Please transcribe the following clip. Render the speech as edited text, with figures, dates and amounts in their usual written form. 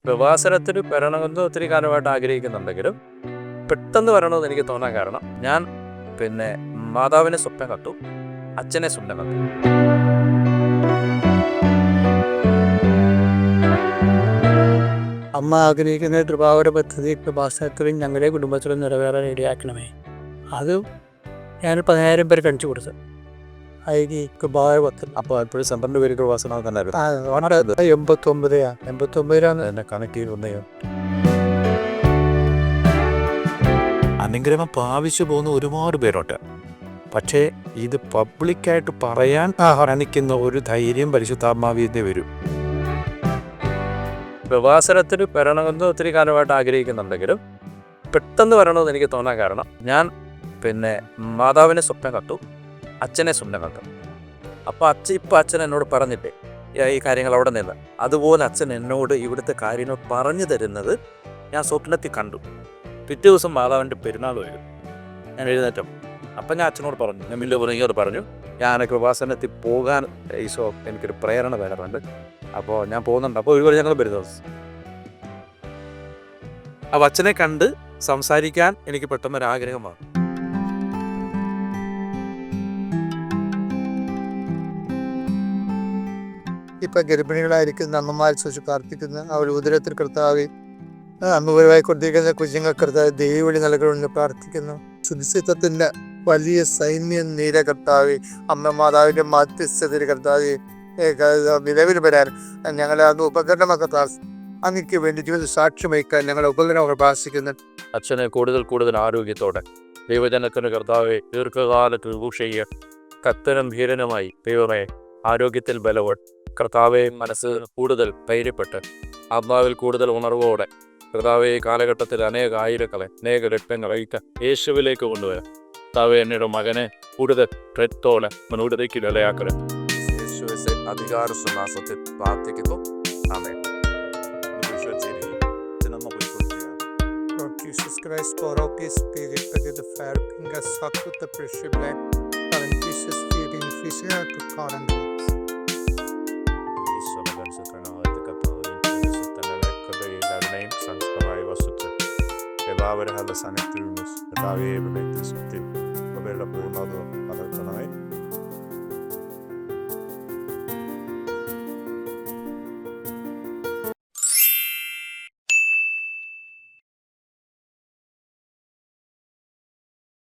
വിവാസനത്തിൽ വരണമെന്ന് ഒത്തിരി കാലമായിട്ട് ആഗ്രഹിക്കുന്നുണ്ടെങ്കിലും പെട്ടെന്ന് വരണമെന്ന് എനിക്ക് തോന്നാൻ കാരണം ഞാൻ മാതാവിനെ സ്വപ്നം കണ്ടു, അച്ഛനെ സ്വപ്നം കണ്ടു. അമ്മ ആഗ്രഹിക്കുന്ന കൃപാവര പദ്ധതി കൃപാസനത്തിലും ഞങ്ങളുടെ കുടുംബത്തിലും നിറവേറാൻ ഇടയാക്കണമേ. അത് ഞാൻ 10,000 പേര് കഴിച്ചു കൊടുത്തു. അതിന് കൃപാവര പദ്ധതി അപ്പോൾ എപ്പോഴും സെൻറ്ററിൻ്റെ പേര് കൃപാസനം തന്നെ 89 എന്നെ കണക്ട് ചെയ്യുന്നയോ അനുഗ്രഹം പ്രാപിച്ചു പോകുന്ന ഒരുപാട് പേരുണ്ട്. പക്ഷേ ഇത് പബ്ലിക്കായിട്ട് പറയാൻ കാണിക്കുന്ന ഒരു ധൈര്യം പരിശുദ്ധാത്മാവിന്റെ വരും. വിവാസനത്തിൽ വരണമെന്ന് ഒത്തിരി കാലമായിട്ട് ആഗ്രഹിക്കുന്നുണ്ടെങ്കിലും പെട്ടെന്ന് വരണമെന്ന് എനിക്ക് തോന്നാൻ കാരണം ഞാൻ മാതാവിനെ സ്വപ്നം കണ്ടു, അച്ഛനെ സ്വപ്നം കണ്ടു. അപ്പോൾ അച്ഛൻ എന്നോട് പറഞ്ഞില്ലേ ഈ കാര്യങ്ങൾ അവിടെ നിന്ന്, അതുപോലെ അച്ഛൻ എന്നോട് ഇവിടുത്തെ കാര്യങ്ങൾ പറഞ്ഞു തരുന്നത് ഞാൻ സ്വപ്നത്തിൽ കണ്ടു. പിറ്റേ ദിവസം മാതാവിൻ്റെ പെരുന്നാൾ വരും, ഞാൻ എഴുന്നേറ്റം. അപ്പം ഞാൻ അച്ഛനോട് പറഞ്ഞു, ഞാൻ മില്ലുപുറങ്ങിയോട് പറഞ്ഞു, ഞാൻ കൃപാസനത്തിൽ പോകാൻ ഈശോ എനിക്കൊരു പ്രേരണ വേണമെന്നുണ്ട്, അപ്പോൾ ഞാൻ പോകുന്നുണ്ട്. അപ്പോൾ ഒരു ഞങ്ങൾ വരുന്ന ദിവസം അപ്പോൾ അച്ഛനെ കണ്ട് സംസാരിക്കാൻ എനിക്ക് പെട്ടെന്നൊരാഗ്രഹമാണ്. ഇപ്പം ഗർഭിണികളായിരിക്കുന്ന അമ്മമാരെ സൂക്ഷിച്ച് പ്രാർത്ഥിക്കുന്ന അവർ ഉദരത്തിൽ കർത്താവ് അമ്മപരമായി കൊണ്ടിരിക്കുന്ന കുഞ്ഞുങ്ങൾ കർത്താവ് ദൈവവഴി നൽകണമെന്ന് പ്രാർത്ഥിക്കുന്നു. സുനിശ്ചിത്വത്തിൻ്റെ വലിയ സൈന്യം നീര കർത്താവ് അമ്മ മാതാവിൻ്റെ മധ്യസ്ഥതയിൽ കർത്താവ് നിലവിൽ വരാൻ ഞങ്ങളെ അത് ഉപകരണമൊക്കെ അങ്ങക്ക് വേണ്ടി ജീവിത സാക്ഷ്യം വയ്ക്കാൻ ഞങ്ങളെ ഉപകരണമൊക്കെ പ്രാർത്ഥിക്കുന്നു. അച്ഛനെ കൂടുതൽ ആരോഗ്യത്തോടെ ദൈവജനത്തിന് കർത്താവെ ദീർഘകാലത്ത് ശുശ്രൂഷ കത്തനും ധീരനുമായി ദൈവമേ ആരോഗ്യത്തിൽ ബലവോട് കർത്താവെ മനസ്സ് കൂടുതൽ ധൈര്യപ്പെട്ട് ആത്മാവിൽ കൂടുതൽ ഉണർവോടെ കർത്താവെ ഈ കാലഘട്ടത്തിൽ അനേക രക്തങ്ങളെ യേശുവിലേക്ക് കൊണ്ടുവരാം. കർത്താവെ എന്നയുടെ മകനെ കൂടുതൽ ട്രെത്തോടെ മനോടതയ്ക്ക് നിലയാക്കല് യേശുവിന്റെ അധികാര സുനാസത്തിൽ പ്രാർത്ഥിക്കുന്നു. ആമേൻ. Jesus Christ, pour out His Spirit, that the fire bring us up with the precious blood, and Jesus fear in Fisher to God and Sanskrit,